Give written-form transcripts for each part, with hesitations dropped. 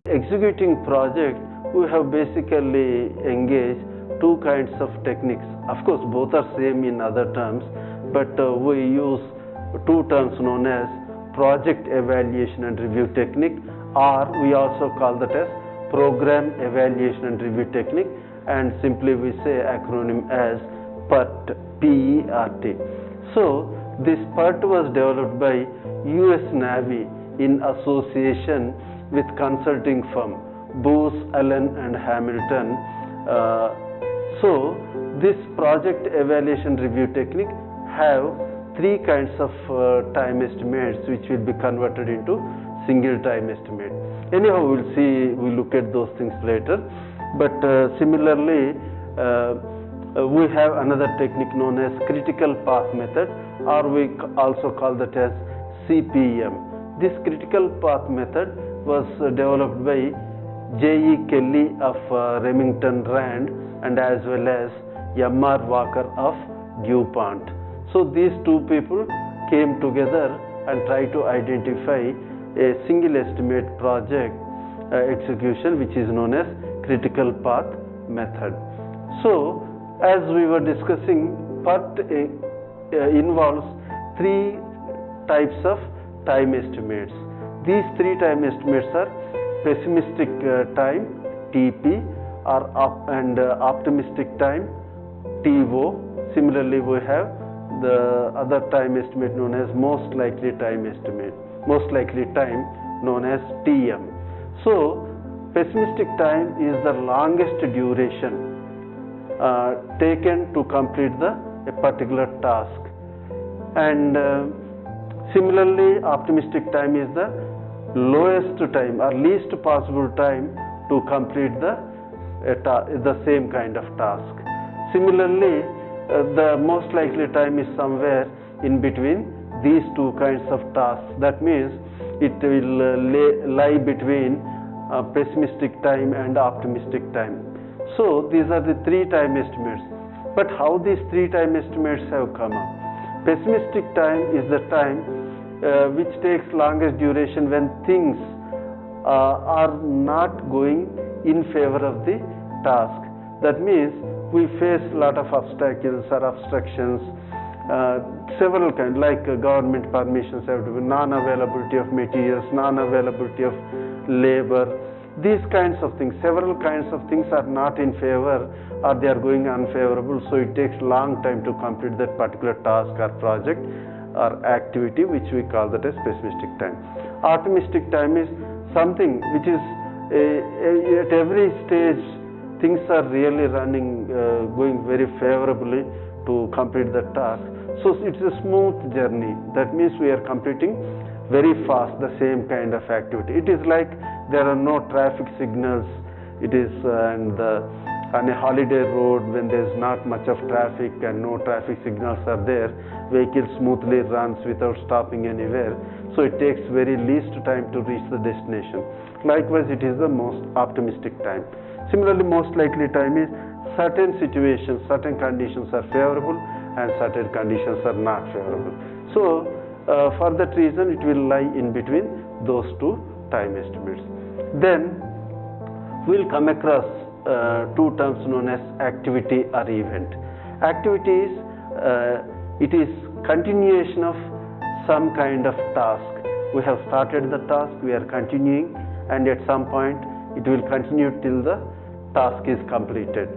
Executing project, we have basically engaged two kinds of techniques. Of course, both are same in other terms, but we use two terms known as project evaluation and review technique, or we also call that as program evaluation and review technique, and simply we say acronym as PERT, P-E-R-T. So this PERT was developed by US Navy in association with consulting firm Booz Allen and Hamilton. So this project evaluation review technique have three kinds of time estimates which will be converted into single time estimate. Anyhow, we'll look at those things later. But similarly, we have another technique known as critical path method, or we also call that as CPM. This critical path method was developed by J.E. Kelly of Remington Rand and as well as M.R. Walker of DuPont. So these two people came together and tried to identify a single estimate project execution, which is known as critical path method. So as we were discussing, PERT involves three types of time estimates. These three time estimates are pessimistic time, TP, and optimistic time, TO. Similarly, we have the other time estimate known as most likely time estimate, most likely time known as TM. So pessimistic time is the longest duration taken to complete a particular task, and similarly optimistic time is the lowest time or least possible time to complete the same kind of task. Similarly, the most likely time is somewhere in between these two kinds of tasks. That means it will lie between pessimistic time and optimistic time. So these are the three time estimates. But how these three time estimates have come up? Pessimistic time is the time which takes longest duration when things are not going in favor of the task. That means we face a lot of obstacles or obstructions, several kinds, like government permissions have to be, non-availability of materials, non-availability of labor, these kinds of things. Several kinds of things are not in favor or they are going unfavorable, so it takes long time to complete that particular task or project or activity, which we call that as pessimistic time. Optimistic time is something which is at every stage things are really running, going very favorably to complete the task. So it's a smooth journey. That means we are completing very fast the same kind of activity. It is like there are no traffic signals. It is on a holiday road when there is not much of traffic and no traffic signals are there, vehicle smoothly runs without stopping anywhere. So it takes very least time to reach the destination. Likewise, it is the most optimistic time. Similarly, most likely time is certain situations, certain conditions are favorable and certain conditions are not favorable. So for that reason, it will lie in between those two time estimates. Then we'll come across two terms known as activity or event. Activity is it is continuation of some kind of task. We have started the task, we are continuing, and at some point it will continue till the task is completed.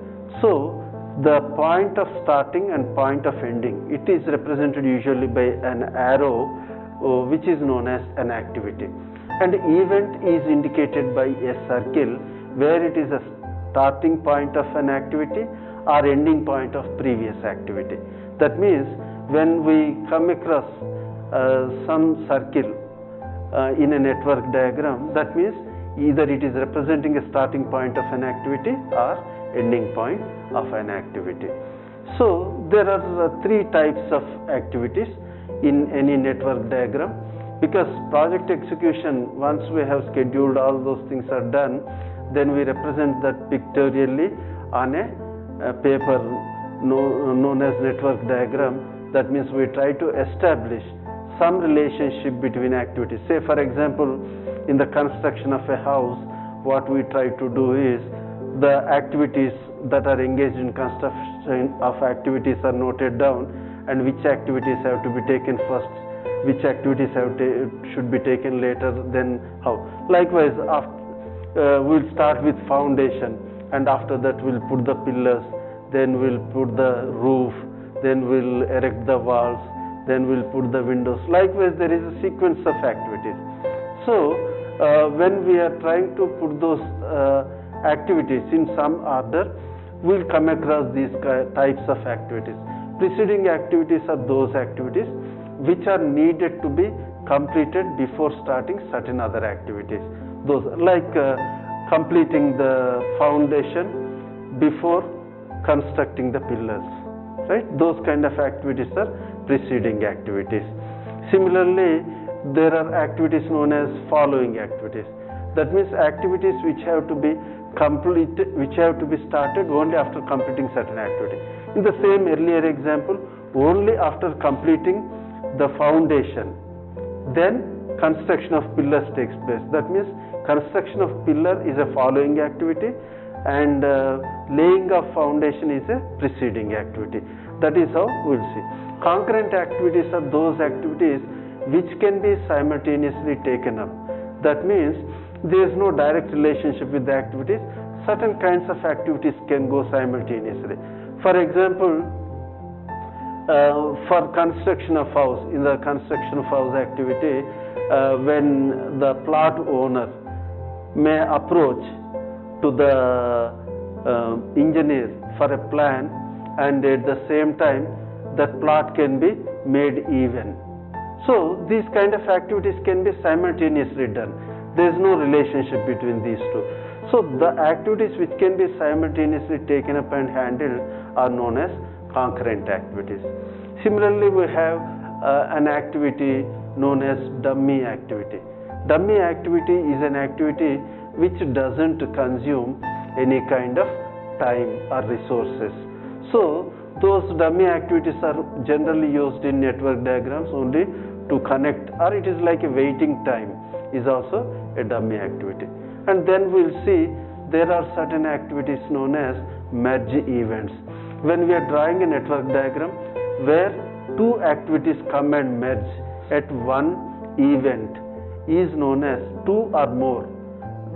So the point of starting and point of ending, it is represented usually by an arrow which is known as an activity, and event is indicated by a circle where it is a starting point of an activity or ending point of previous activity. That means when we come across some circle in a network diagram, that means either it is representing a starting point of an activity or ending point of an activity. So there are three types of activities in any network diagram, because project execution, once we have scheduled, all those things are done, then we represent that pictorially on a paper known as network diagram. That means we try to establish some relationship between activities. Say for example, in the construction of a house, what we try to do is the activities that are engaged in construction of activities are noted down, and which activities have to be taken first, which activities should be taken later, then how. Likewise, we'll start with foundation, and after that we'll put the pillars, then we'll put the roof, then we'll erect the walls, then we'll put the windows. Likewise, there is a sequence of activities. So when we are trying to put those activities in some order, we'll come across these types of activities. Preceding activities are those activities which are needed to be completed before starting certain other activities. Those like completing the foundation before constructing the pillars, right? Those kind of activities are preceding activities. Similarly, there are activities known as following activities. That means activities which have to be completed, which have to be started only after completing certain activity. In the same earlier example, only after completing the foundation, then construction of pillars takes place. That means construction of pillar is a following activity, and laying of foundation is a preceding activity. That is how we will see. Concurrent activities are those activities which can be simultaneously taken up. That means there is no direct relationship with the activities. Certain kinds of activities can go simultaneously. For example, for construction of house, in the construction of house activity, when the plot owner may approach to the engineer for a plan, and at the same time that plot can be made even. So these kind of activities can be simultaneously done. There is no relationship between these two. So the activities which can be simultaneously taken up and handled are known as concurrent activities. Similarly, we have an activity known as dummy activity. Dummy activity is an activity which doesn't consume any kind of time or resources. So those dummy activities are generally used in network diagrams only to connect, or it is like a waiting time is also a dummy activity. And then we'll see there are certain activities known as merge events. When we are drawing a network diagram where two activities come and merge at one event is known as two or more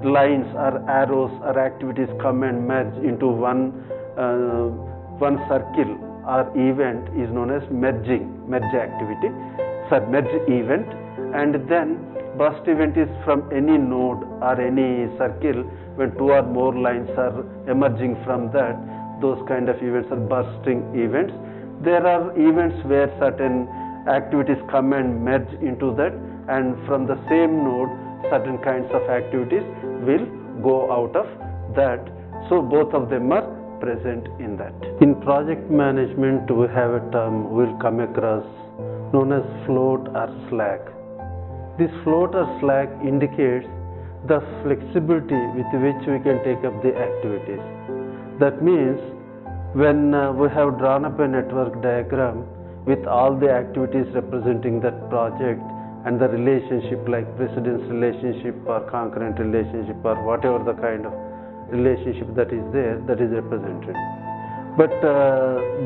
lines or arrows or activities come and merge into one circle or event is known as merge event. And then burst event is from any node or any circle when two or more lines are emerging from that. Those kind of events are bursting events. There are events where certain activities come and merge into that, and from the same node certain kinds of activities will go out of that. So both of them are present in that. In project management, we have a term we will come across known as float or slag. This float or slag indicates the flexibility with which we can take up the activities. That means when we have drawn up a network diagram with all the activities representing that project and the relationship like precedence relationship or concurrent relationship or whatever the kind of relationship that is there, that is represented. But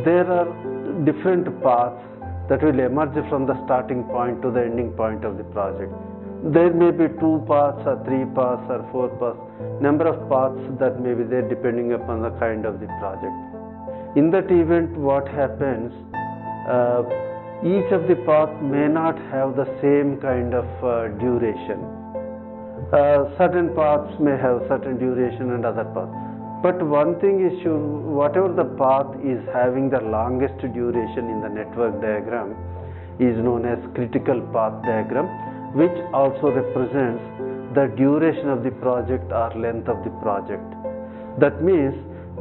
there are different paths that will emerge from the starting point to the ending point of the project. There may be 2 paths or 3 paths or 4 paths, number of paths that may be there depending upon the kind of the project. In that event, what happens, each of the paths may not have the same kind of duration. Certain paths may have certain duration and other paths. But one thing is sure, whatever the path is having the longest duration in the network diagram is known as critical path diagram, which also represents the duration of the project or length of the project. That means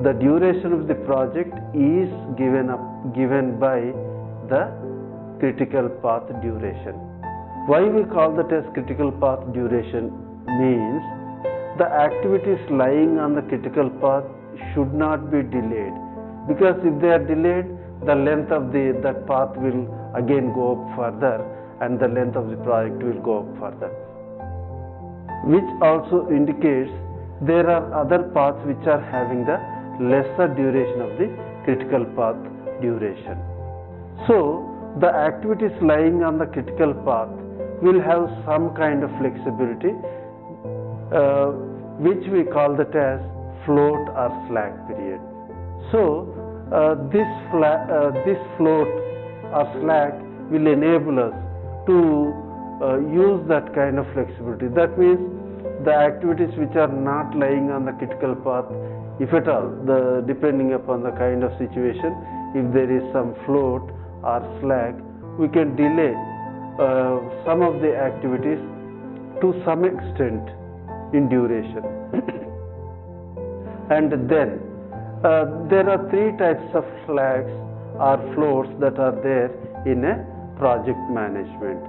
the duration of the project is given by the critical path duration. Why we call that as critical path duration means the activities lying on the critical path should not be delayed, because if they are delayed, the length of that path will again go up further, and the length of the project will go up further. Which also indicates there are other paths which are having the lesser duration of the critical path duration. So the activities lying on the critical path will have some kind of flexibility, which we call that as float or slag period. So this float or slag will enable us to use that kind of flexibility. That means the activities which are not lying on the critical path, if at all, depending upon the kind of situation, if there is some float or slag, we can delay some of the activities to some extent in duration. And then there are three types of slags or floats that are there in a project management.